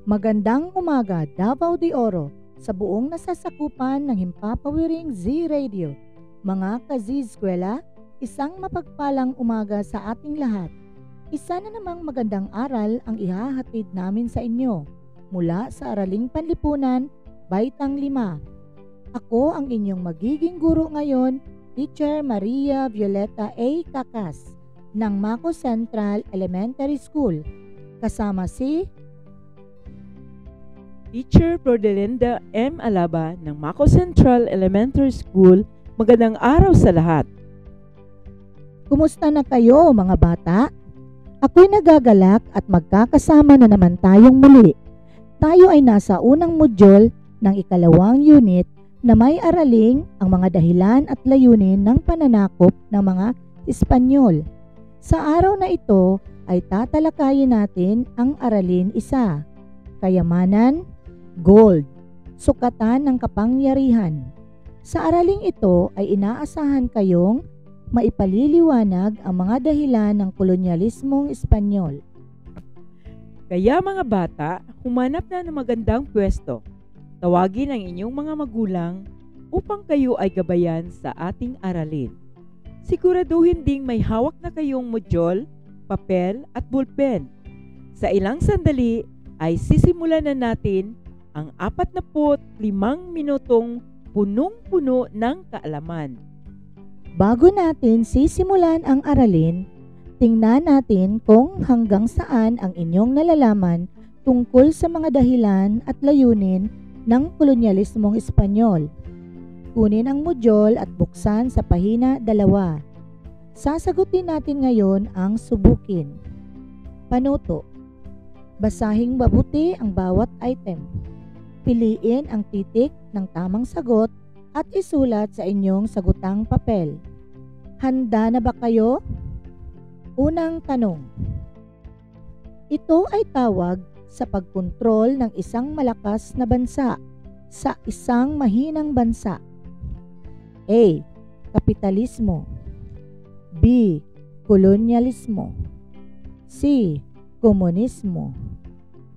Magandang umaga, Davao de Oro, sa buong nasasakupan ng Himpapawiring Z-Radio. Mga ka-Z-Eskwela, isang mapagpalang umaga sa ating lahat. Isa na namang magandang aral ang ihahatid namin sa inyo mula sa Araling Panlipunan, Baitang 5. Ako ang inyong magiging guro ngayon, Teacher Maria Violeta A. Cacas ng Maco Central Elementary School. Kasama si Teacher Prodelenda M. Alaba ng Maco Central Elementary School. Magandang araw sa lahat. Kumusta na kayo mga bata? Ako'y nagagalak at magkakasama na naman tayong muli. Tayo ay nasa unang module ng ikalawang unit na may araling ang mga dahilan at layunin ng pananakop ng mga Espanyol. Sa araw na ito ay tatalakayin natin ang aralin 1, kayamanan, gold, sukatan ng kapangyarihan. Sa araling ito ay inaasahan kayong maipaliliwanag ang mga dahilan ng kolonyalismong Espanyol. Kaya mga bata, humanap na ng magandang pwesto. Tawagin ang inyong mga magulang upang kayo ay gabayan sa ating aralin. Siguraduhin ding may hawak na kayong module, papel at bulpen. Sa ilang sandali ay sisimulan na natin ang 45 minutong punong-puno ng kaalaman. Bago natin sisimulan ang aralin, tingnan natin kung hanggang saan ang inyong nalalaman tungkol sa mga dahilan at layunin ng kolonyalismong Espanyol. Kunin ang module at buksan sa pahina 2. Sasagutin natin ngayon ang subukin. Panuto. Basahing mabuti ang bawat item. Piliin ang titik ng tamang sagot at isulat sa inyong sagutang papel. Handa na ba kayo? Unang tanong. Ito ay tawag sa pagkontrol ng isang malakas na bansa sa isang mahinang bansa. A. Kapitalismo. B. Kolonyalismo. C. Komunismo.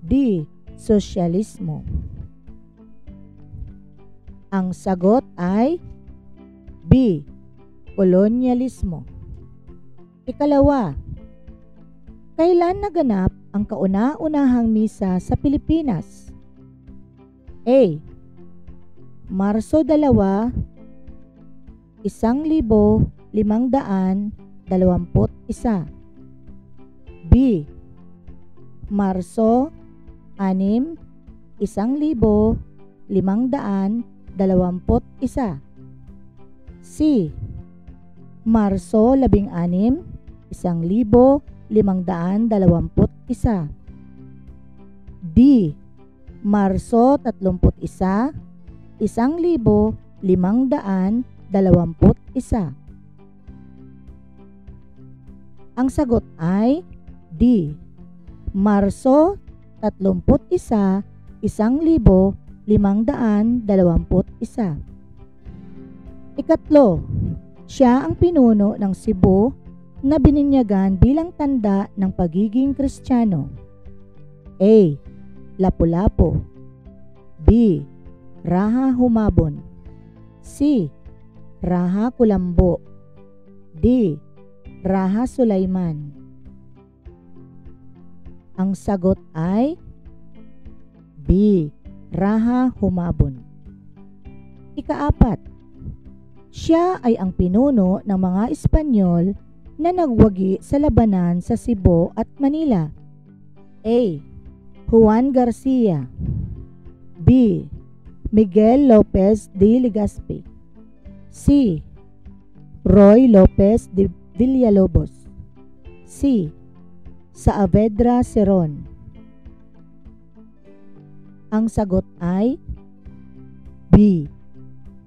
D. Sosyalismo. Ang sagot ay B. Kolonyalismo. Ikalawa, kailan naganap ang kauna-unahang misa sa Pilipinas? A. Marso 2, 1521. B. Marso 6, 1521. C. Marso 16, 1521. D. Marso 31, 1521. Ang sagot ay D. Marso 31, 1521. Ikatlo, siya ang pinuno ng Cebu na bininyagan bilang tanda ng pagiging Kristiyano. A. Lapu-Lapu. B. Raha Humabon. C. Raha Kulambo. D. Raha Sulaiman. Ang sagot ay B. Raha Humabon. Ikaapat, siya ay ang pinuno ng mga Espanyol na nagwagi sa labanan sa Cebu at Manila. A. Juan Garcia. B. Miguel Lopez de Legazpi. C. Roy Lopez de Villalobos. C. Saavedra Cerón. Ang sagot ay B.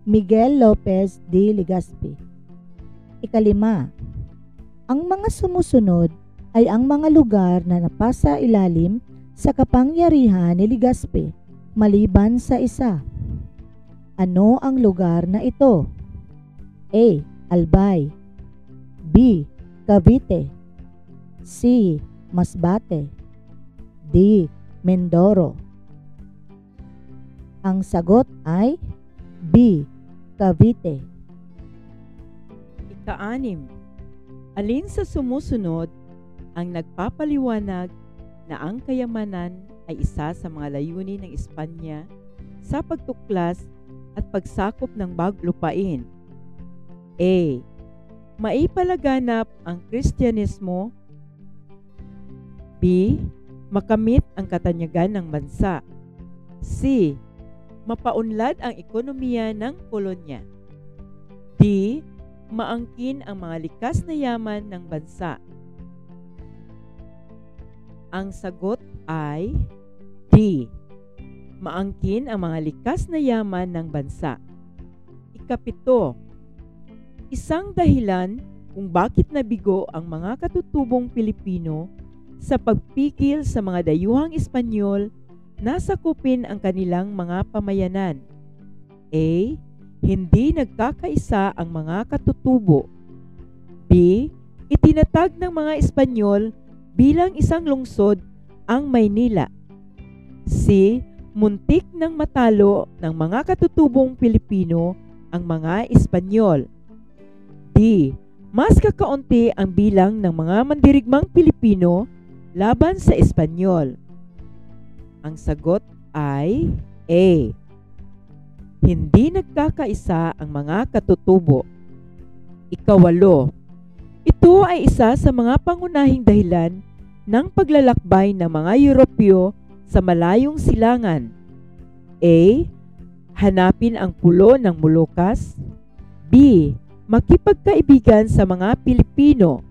Miguel Lopez de Legazpi. Ikalima, ang mga sumusunod ay ang mga lugar na napasa ilalim sa kapangyarihan ni Legazpi maliban sa isa. Ano ang lugar na ito? A. Albay. B. Cavite. C. Masbate. D. Mindoro. Ang sagot ay B. Cavite. Ika-6. Alin sa sumusunod ang nagpapaliwanag na ang kayamanan ay isa sa mga layunin ng Espanya sa pagtuklas at pagsakop ng baglupain? A. Maipalaganap ang Kristyanismo. B. Makamit ang katanyagan ng bansa. C. Mapaunlad ang ekonomiya ng kolonya. D. Maangkin ang mga likas na yaman ng bansa. Ang sagot ay D. Maangkin ang mga likas na yaman ng bansa. Ika-7. Isang dahilan kung bakit nabigo ang mga katutubong Pilipino sa pagpigil sa mga dayuhang Espanyol na sakupin ang kanilang mga pamayanan. A. Hindi nagkakaisa ang mga katutubo. B. Itinatag ng mga Espanyol bilang isang lungsod ang Maynila. C. Muntik nang matalo ng mga katutubong Pilipino ang mga Espanyol. D. Mas kakaunti ang bilang ng mga mandirigmang Pilipino laban sa Espanyol. Ang sagot ay A. Hindi nagkakaisa ang mga katutubo. Ika-8. Ito ay isa sa mga pangunahing dahilan ng paglalakbay ng mga Europeo sa malayong silangan. A. Hanapin ang pulo ng Moluccas. B. Makipagkaibigan sa mga Pilipino.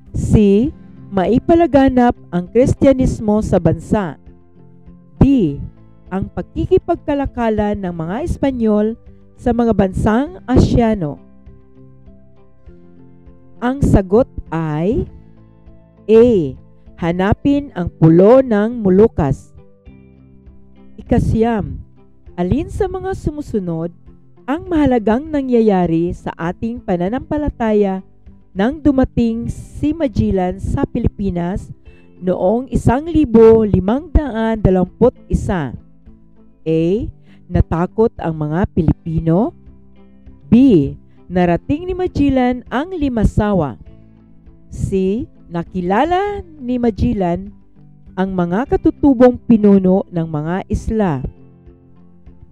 C. Maipalaganap ang Kristyanismo sa bansa. D. Ang pagkikipagkalakalan ng mga Espanyol sa mga bansang Asyano. Ang sagot ay A. Hanapin ang pulo ng Moluccas. Ika-9. Alin sa mga sumusunod ang mahalagang nangyayari sa ating pananampalataya nang dumating si Magellan sa Pilipinas noong 1521? A. Natakot ang mga Pilipino. B. Narating ni Magellan ang Limasawa. C. Nakilala ni Magellan ang mga katutubong pinuno ng mga isla.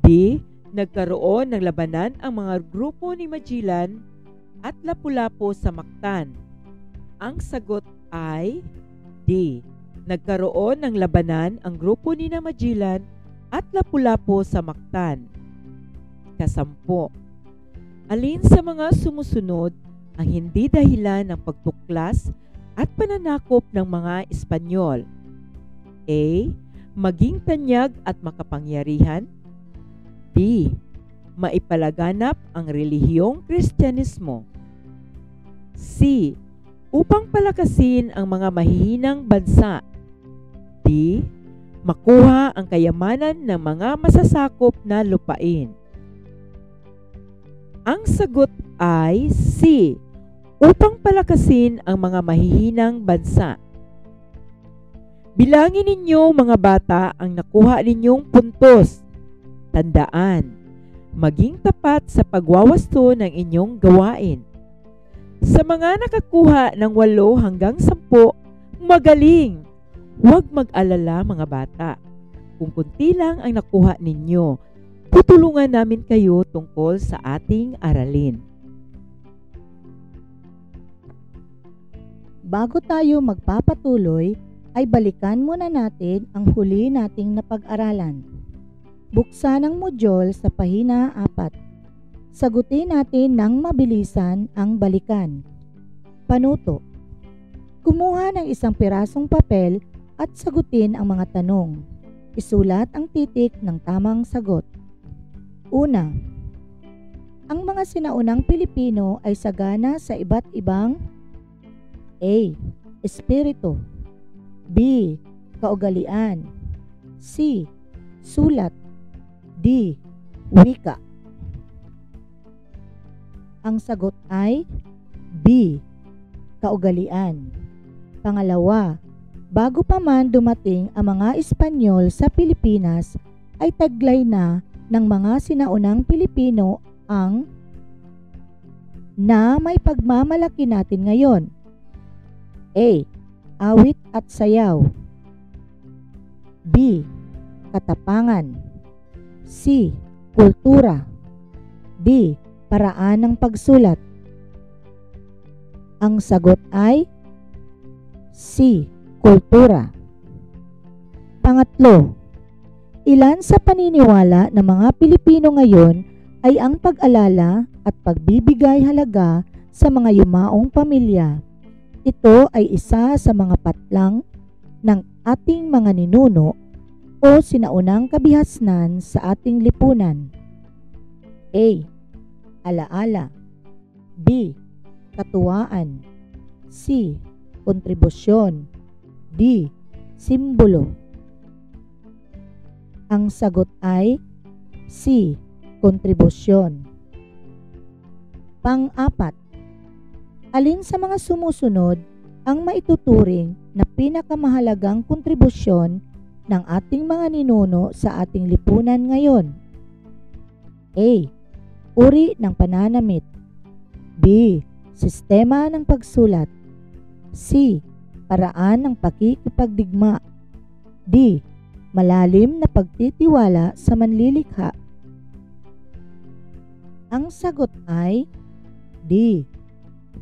D. Nagkaroon ng labanan ang mga grupo ni Magellan at Lapu-Lapu sa Mactan. Ang sagot ay D. Nagkaroon ng labanan ang grupo ni Magellan at Lapu-Lapu sa Mactan. Ika-10. Alin sa mga sumusunod ang hindi dahilan ng pagtuklas at pananakop ng mga Espanyol? A. Maging tanyag at makapangyarihan. B. Maipalaganap ang relihiyong Kristyanismo. C. Upang palakasin ang mga mahihinang bansa. D. Makuha ang kayamanan ng mga masasakop na lupain. Ang sagot ay C. Upang palakasin ang mga mahihinang bansa. Bilangin ninyo mga bata ang nakuha ninyong puntos. Tandaan, maging tapat sa pagwawasto ng inyong gawain. Sa mga nakakuha ng 8 hanggang 10, magaling! Huwag mag-alala mga bata. Kung kunti lang ang nakuha ninyo, tutulungan namin kayo tungkol sa ating aralin. Bago tayo magpapatuloy, ay balikan muna natin ang huli nating napag-aralan. Buksan ang module sa pahina 4. Sagutin natin ng mabilisan ang balikan. Panuto. Kumuha ng isang pirasong papel at sagutin ang mga tanong. Isulat ang titik ng tamang sagot. Una, ang mga sinaunang Pilipino ay sagana sa iba't ibang A. Espiritu. B. Kaugalian. C. Sulat. D. Wika. Ang sagot ay B. Kaugalian. Pangalawa, bago pa man dumating ang mga Espanyol sa Pilipinas, ay taglay na ng mga sinaunang Pilipino ang na may pagmamalaki natin ngayon? A. Awit at sayaw. B. Katapangan. C. Kultura. D. Paraan ng pagsulat. Ang sagot ay C. Kultura. Pangatlo, ilan sa paniniwala ng mga Pilipino ngayon ay ang pag-alala at pagbibigay halaga sa mga yumaong pamilya. Ito ay isa sa mga patlang ng ating mga ninuno o sinaunang kabihasnan sa ating lipunan. A. Alaala. B. Katuwaan. C. Kontribusyon. D. Simbolo. Ang sagot ay C. Kontribusyon. Pang-apat, alin sa mga sumusunod ang maituturing na pinakamahalagang kontribusyon ng ating mga ninuno sa ating lipunan ngayon? A. Uri ng pananamit. B. Sistema ng pagsulat. C. Paraan ng pakikipagdigma. D. Malalim na pagtitiwala sa manlilikha. Ang sagot ay D.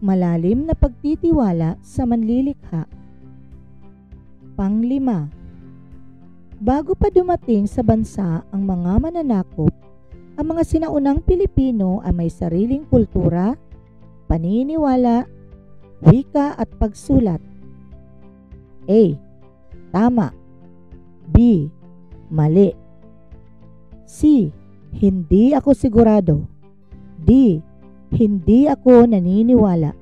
Malalim na pagtitiwala sa manlilikha. Pang-5, bago pa dumating sa bansa ang mga mananakop, ang mga sinaunang Pilipino ay may sariling kultura, paniniwala, wika at pagsulat. A. Tama. B. Mali. C. Hindi ako sigurado. D. Hindi ako naniniwala.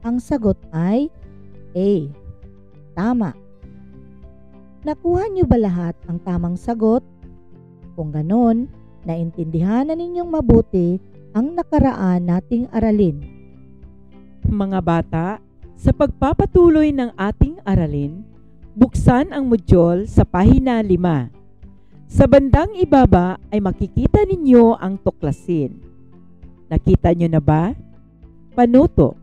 Ang sagot ay A. Tama. Nakuha niyo ba lahat ang tamang sagot? Kung ganon, naintindihan na ninyong mabuti ang nakaraan nating aralin. Mga bata, sa pagpapatuloy ng ating aralin, buksan ang modyul sa pahina 5. Sa bandang ibaba ay makikita ninyo ang tuklasin. Nakita nyo na ba? Panuto.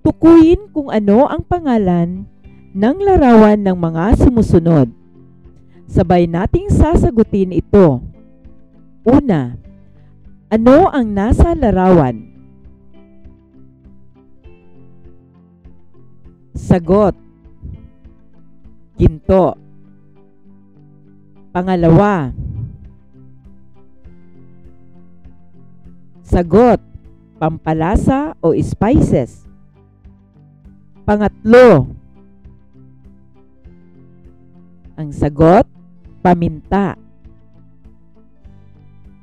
Tukuyin kung ano ang pangalan ng larawan ng mga sumusunod. Sabay nating sasagutin ito. Una, ano ang nasa larawan? Sagot. Ginto. Pangalawa. Sagot. Pampalasa o spices. Pangatlo. Ang sagot, paminta.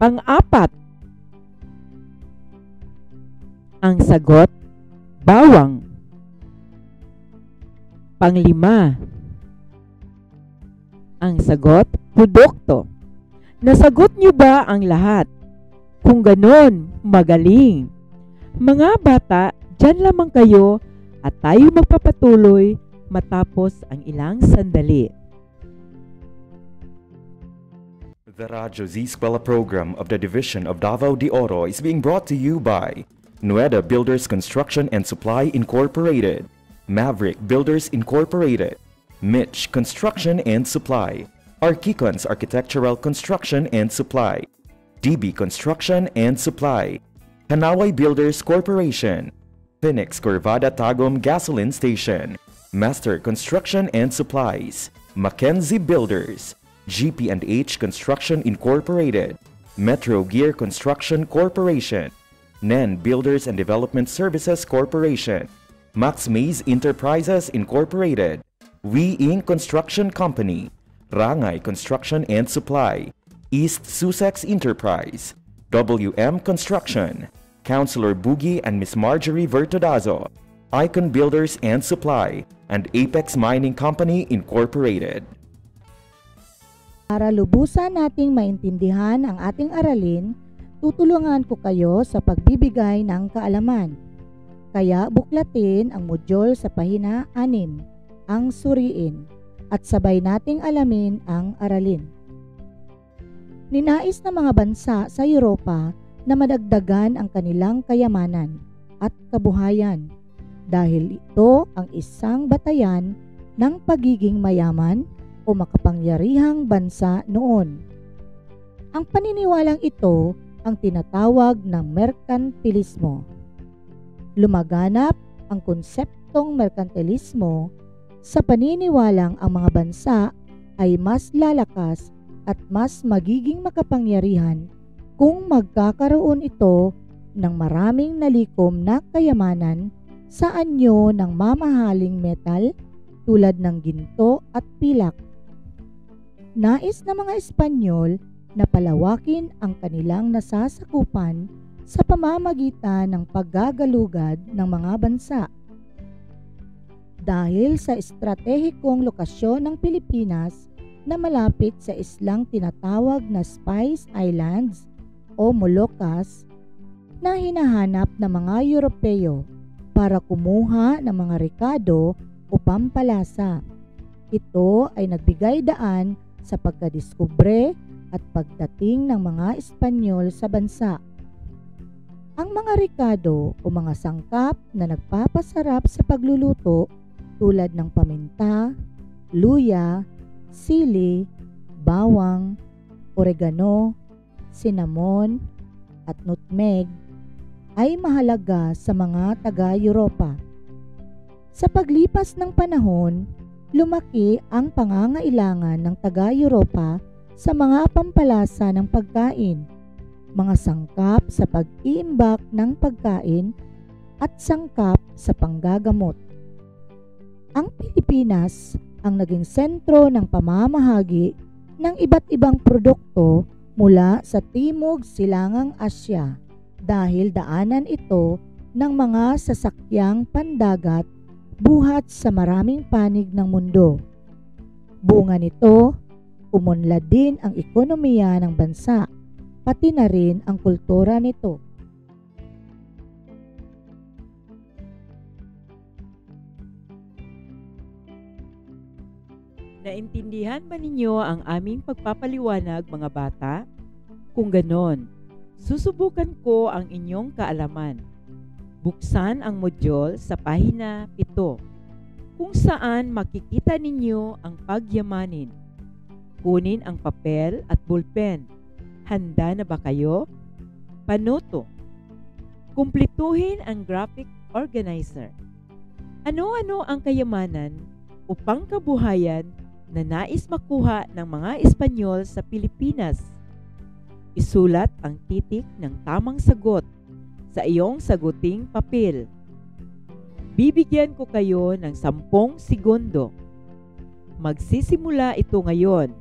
Pang-apat. Ang sagot, bawang. Pang-5. Ang sagot, produkto. Nasagot niyo ba ang lahat? Kung ganon, magaling. Mga bata, dyan lamang kayo at tayo magpapatuloy matapos ang ilang sandali. The Radyo Z Eskwela program of the Division of Davao de Oro is being brought to you by Nueda Builders Construction and Supply Incorporated, Maverick Builders Incorporated, Mitch Construction and Supply, Archicons Architectural Construction and Supply, DB Construction and Supply, Hanaway Builders Corporation, Phoenix Corvada Tagum Gasoline Station, Master Construction and Supplies, Mackenzie Builders, GP&H Construction Incorporated, Metro Gear Construction Corporation, NEN Builders and Development Services Corporation, Max Mays Enterprises Incorporated, We Inc. Construction Company, Rangay Construction and Supply, East Sussex Enterprise, WM Construction, Councilor Boogie and Miss Marjorie Vertodazo, Icon Builders and Supply, and Apex Mining Company Incorporated. Para lubusan nating maintindihan ang ating aralin, tutulungan ko kayo sa pagbibigay ng kaalaman. Kaya buklatin ang modyul sa pahina 6, ang suriin, at sabay nating alamin ang aralin. Ninais ng mga bansa sa Europa na madagdagan ang kanilang kayamanan at kabuhayan dahil ito ang isang batayan ng pagiging mayaman o makapangyarihang bansa noon. Ang paniniwalang ito ang tinatawag ng merkantilismo. Lumaganap ang konseptong merkantilismo sa paniniwalang ang mga bansa ay mas lalakas at mas magiging makapangyarihan kung magkakaroon ito ng maraming nalikom na kayamanan sa anyo ng mamahaling metal tulad ng ginto at pilak. Nais ng mga Espanyol na palawakin ang kanilang nasasakupan sa pamamagitan ng paggagalugad ng mga bansa. Dahil sa estratehikong lokasyon ng Pilipinas na malapit sa islang tinatawag na Spice Islands o Moluccas na hinahanap ng mga Europeo para kumuha ng mga rekado o pampalasa. Ito ay nagbigay daan sa pagkadiskubre at pagdating ng mga Espanyol sa bansa. Ang mga rekado o mga sangkap na nagpapasarap sa pagluluto tulad ng paminta, luya, sili, bawang, oregano, cinnamon, at nutmeg ay mahalaga sa mga taga-Europa. Sa paglipas ng panahon, lumaki ang pangangailangan ng taga-Europa sa mga pampalasa ng pagkain, mga sangkap sa pag-iimbak ng pagkain at sangkap sa panggagamot. Ang Pilipinas ang naging sentro ng pamamahagi ng iba't ibang produkto mula sa Timog Silangang Asya dahil daanan ito ng mga sasakyang pandagat buhat sa maraming panig ng mundo. Bunga nito, umunlad din ang ekonomiya ng bansa, pati na rin ang kultura nito. Naintindihan ba ninyo ang aming pagpapaliwanag, mga bata? Kung ganon, susubukan ko ang inyong kaalaman. Buksan ang module sa pahina 7, kung saan makikita ninyo ang pagyamanin. Kunin ang papel at bulpen. Handa na ba kayo? Panuto. Kumplituhin ang graphic organizer. Ano-ano ang kayamanan o pangkabuhayan na nais makuha ng mga Espanyol sa Pilipinas? Isulat ang titik ng tamang sagot sa iyong saguting papel. Bibigyan ko kayo ng 10 segundo. Magsisimula ito ngayon.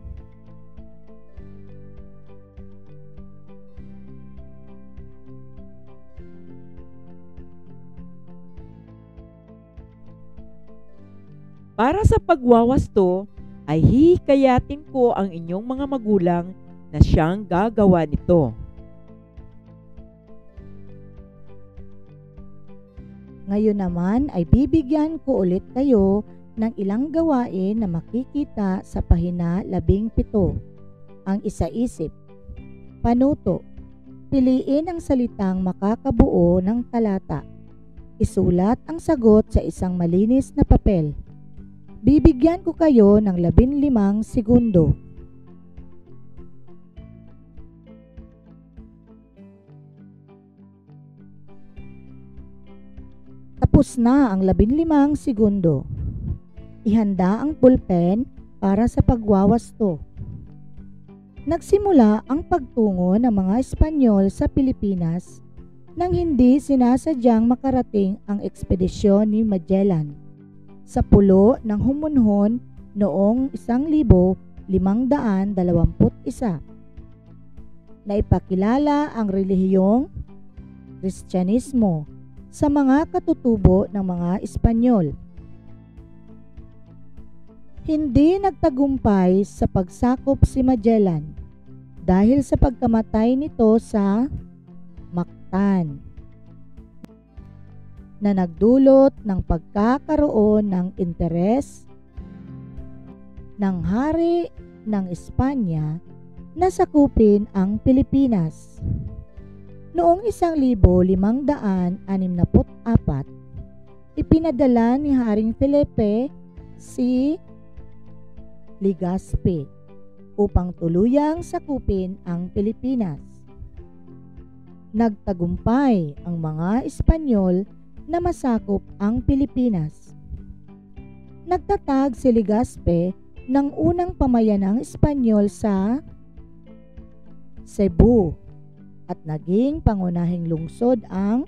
Para sa pagwawasto, ay hihikayatin ko ang inyong mga magulang na siyang gagawa nito. Ngayon naman ay bibigyan ko ulit kayo ng ilang gawain na makikita sa pahina 17. Ang isa-isip. Panuto. Piliin ang salitang makakabuo ng talata. Isulat ang sagot sa isang malinis na papel. Bibigyan ko kayo ng 15 segundo. Tapos na ang 15 segundo. Ihanda ang pulpen para sa pagwawasto. Nagsimula ang pagtungo ng mga Espanyol sa Pilipinas nang hindi sinasadyang makarating ang ekspedisyon ni Magellan sa pulo ng Humonhon noong 1521. Naipakilala ang relihiyong Kristyanismo sa mga katutubo ng mga Espanyol. Hindi nagtagumpay sa pagsakop si Magellan dahil sa pagkamatay nito sa Mactan, na nagdulot ng pagkakaroon ng interes ng hari ng Espanya na sakupin ang Pilipinas. Noong 1564, ipinadala ni Haring Felipe si Legazpi upang tuluyang sakupin ang Pilipinas. Nagtagumpay ang mga Espanyol na masakop ang Pilipinas. Nagtatag si Legazpi ng unang pamayanang Espanyol sa Cebu at naging pangunahing lungsod ang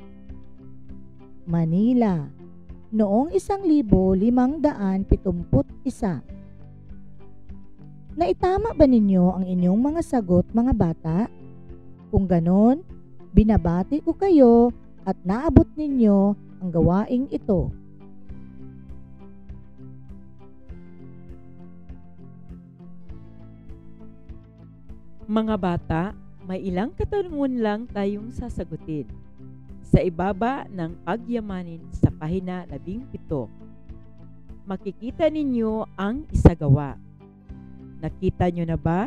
Manila noong 1571. Naitama ba ninyo ang inyong mga sagot, mga bata? Kung ganon, binabati ko kayo at naabot ninyo ang gawaing ito. Mga bata, may ilang katanungan lang tayong sasagutin. Sa ibaba ng pagyamanin sa pahina 17, makikita ninyo ang isagawa. Nakita nyo na ba?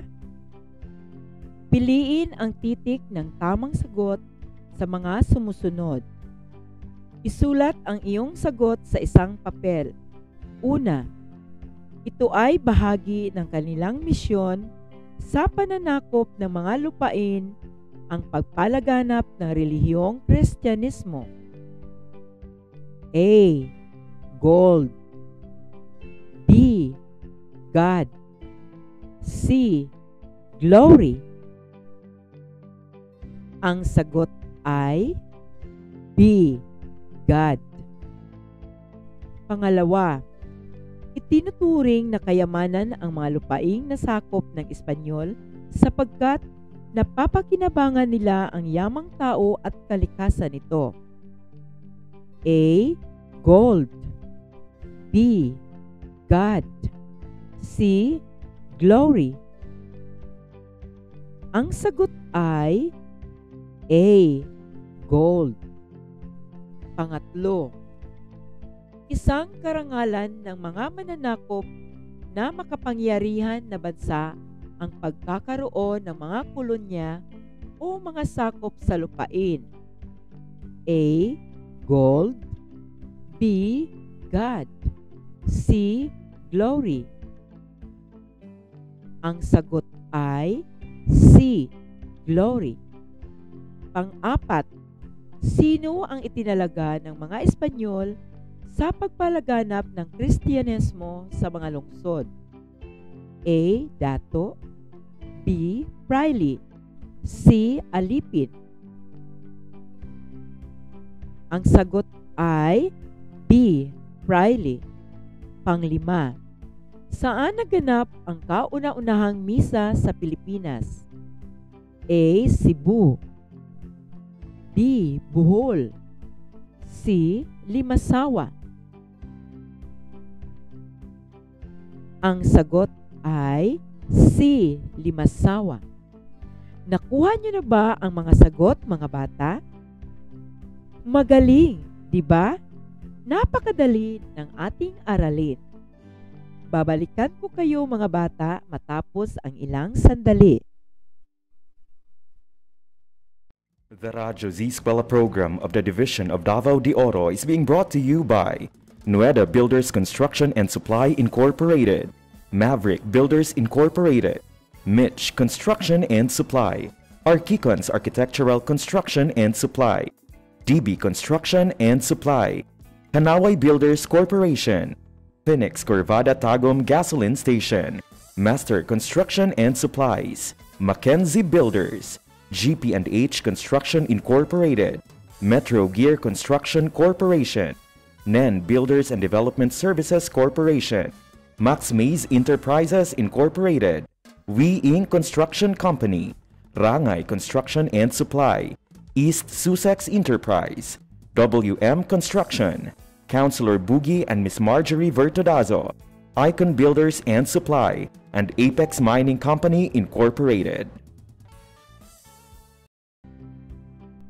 Piliin ang titik ng tamang sagot sa mga sumusunod. Isulat ang iyong sagot sa isang papel. Una, ito ay bahagi ng kanilang misyon sa pananakop ng mga lupain ang pagpalaganap ng relihiyong Kristyanismo. A. Gold. B. God. C. Glory. Ang sagot ay B. God. Pangalawa, itinuturing na kayamanan ang mga lupaing nasakop ng Espanyol sapagkat napapakinabangan nila ang yamang tao at kalikasan nito. A. Gold. B. God. C. Glory. Ang sagot ay A. Gold. Pangatlo, isang karangalan ng mga mananakop na makapangyarihan na bansa ang pagkakaroon ng mga kolonya o mga sakop sa lupain. A. Gold. B. God. C. Glory. Ang sagot ay C. Glory. Pang-apat, sino ang itinalaga ng mga Espanyol sa pagpalaganap ng Kristyanismo sa mga lungsod? A. Dato. B. Fraile. C. Alipin. Ang sagot ay B. Fraile. Panglima, saan naganap ang kauna-unahang misa sa Pilipinas? A. Cebu. B. Bohol. C. Limasawa. Ang sagot ay C. Limasawa. Nakuha niyo na ba ang mga sagot, mga bata? Magaling, di ba? Napakadali ng ating aralin. Babalikan ko kayo, mga bata, matapos ang ilang sandali. The Radyo Z Eskwela program of the Division of Davao de Oro is being brought to you by Nueda Builders Construction and Supply Incorporated, Maverick Builders Incorporated, Mitch Construction and Supply, Archicons Architectural Construction and Supply, DB Construction and Supply, Hanaway Builders Corporation, Phoenix Corvada Tagum Gasoline Station, Master Construction and Supplies, Mackenzie Builders, GP&H Construction Incorporated, Metro Gear Construction Corporation, NEN Builders and Development Services Corporation, Max Mays Enterprises Incorporated, We Inc. Construction Company, Rangay Construction and Supply, East Sussex Enterprise, WM Construction, Councilor Boogie and Miss Marjorie Vertodazo, Icon Builders and Supply, and Apex Mining Company Incorporated.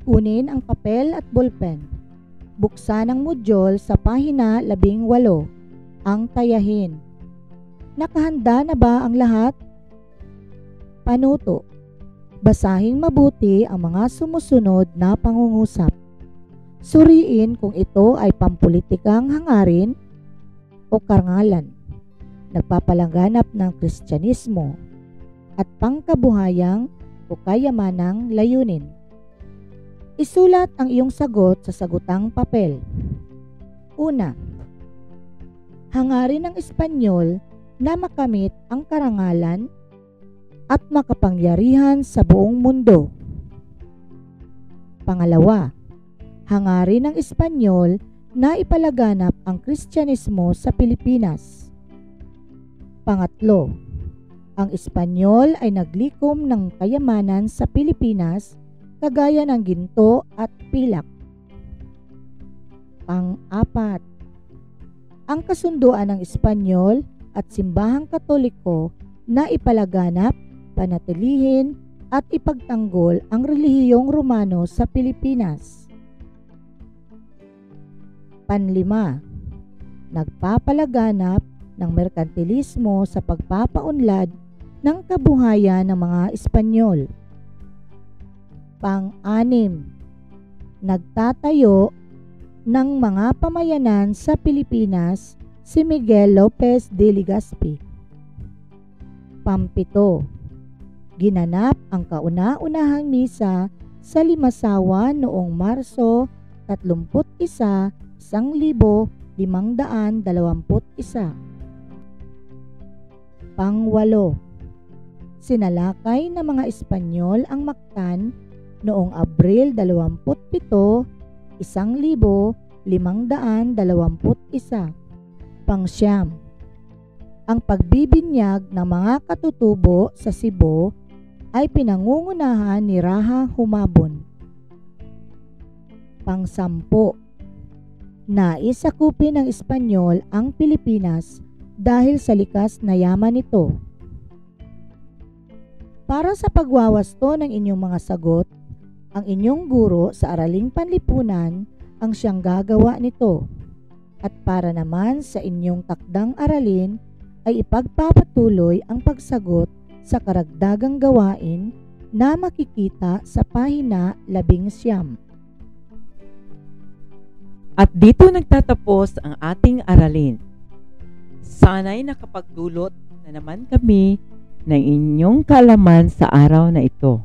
Kunin ang papel at ballpen. Buksan ang modyol sa pahina 18. Ang tayahin. Nakahanda na ba ang lahat? Panuto. Basahing mabuti ang mga sumusunod na pangungusap. Suriin kung ito ay pampulitikang hangarin o karangalan, nagpapalaganap ng Kristyanismo at pangkabuhayang o kayamanang layunin. Isulat ang iyong sagot sa sagutang papel. Una, hangarin ng Espanyol na makamit ang karangalan at makapangyarihan sa buong mundo. Pangalawa, hangarin ng Espanyol na ipalaganap ang Kristyanismo sa Pilipinas. Pangatlo, ang Espanyol ay naglikom ng kayamanan sa Pilipinas kagaya ng ginto at pilak. Pang-apat, ang kasunduan ng Espanyol at Simbahang Katoliko na ipalaganap, panatilihin at ipagtanggol ang relihiyong Romano sa Pilipinas. Panlima, nagpapalaganap ng merkantilismo sa pagpapaunlad ng kabuhayan ng mga Espanyol. Pang-anim, nagtatayo ng mga pamayanan sa Pilipinas si Miguel Lopez de Legazpi. Pampito, ginanap ang kauna-unahang misa sa Limasawa noong Marso 31, 1521. Pang-walo, sinalakay ng mga Espanyol ang Mactan noong Abril 27, 1521. Pang-siyam, ang pagbibinyag ng mga katutubo sa Cebu ay pinangungunahan ni Raha Humabon. Pang-sampu, naisakupin ng Espanyol ang Pilipinas dahil sa likas na yaman nito. Para sa pagwawasto ng inyong mga sagot, ang inyong guro sa Araling Panlipunan ang siyang gagawa nito. At para naman sa inyong takdang aralin ay ipagpapatuloy ang pagsagot sa karagdagang gawain na makikita sa pahina 19. At dito nagtatapos ang ating aralin. Sana'y nakapagdulot na naman kami ng inyong kaalaman sa araw na ito.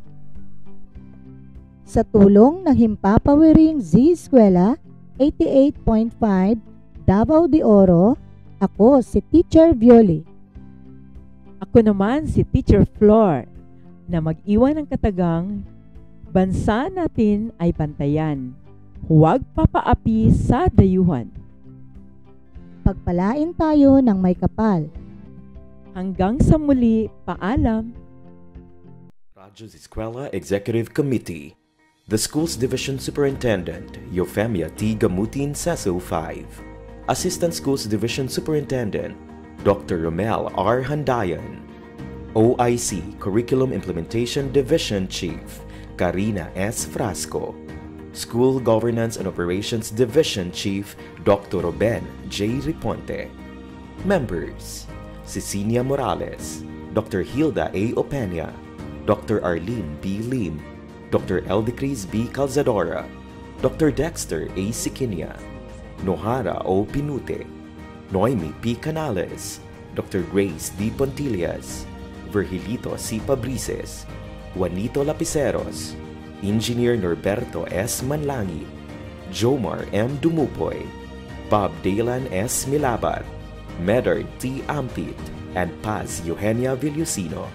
Sa tulong ng Himpapawiring Z Eskwela 88.5 Davao de Oro, ako si Teacher Violi. Ako naman si Teacher Flor na mag-iwan ng katagang, bansa natin ay bantayan, huwag papaapi sa dayuhan. Pagpalain tayo ng may kapal. Hanggang sa muli, paalam. Radyo's Eskwela Executive Committee. The Schools Division Superintendent, Eufemia T. Gamutin, Seso 5. Assistant Schools Division Superintendent, Dr. Romel R. Handayan. OIC Curriculum Implementation Division Chief, Karina S. Frasco. School Governance and Operations Division Chief, Dr. Ruben J. Riponte. Members, Cecilia Morales, Dr. Hilda A. Opeña, Dr. Arlene B. Lim, Dr. Eldecris B. Calzadora, Dr. Dexter A. Siquinia, Nohara O. Pinute, Noemi P. Canales, Dr. Grace D. Pontillas, Virgilito C. Pabrices, Juanito Lapiceros, Engineer Norberto S. Manlangi, Jomar M. Dumupoy, Bob Daylan S. Milabat, Medard T. Ampit, and Paz Eugenia Villusino.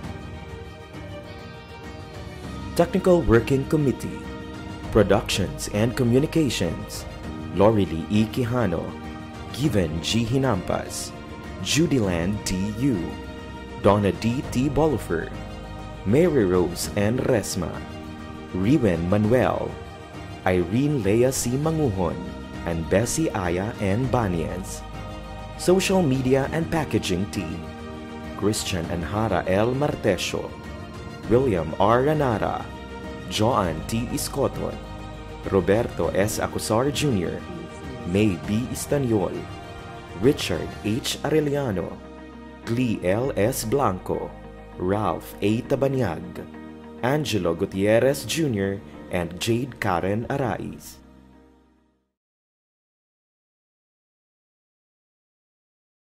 Technical Working Committee, Productions and Communications, Lorely E. Quijano, Given G. Hinampas, Judyland D. Yu, Donna D. T. Bolifer, Mary Rose N. Resma, Riwen Manuel, Irene Lea C. Manguhon, and Bessie Aya N. Banias. Social Media and Packaging Team, Christian Anhara L. Martesio, William R. Ranara, Joan T. Iscoton, Roberto S. Acosar Jr., May B. Istanyol, Richard H. Arellano, Glee L. S. Blanco, Ralph A. Tabanyag, Angelo Gutierrez Jr., and Jade Karen Arais.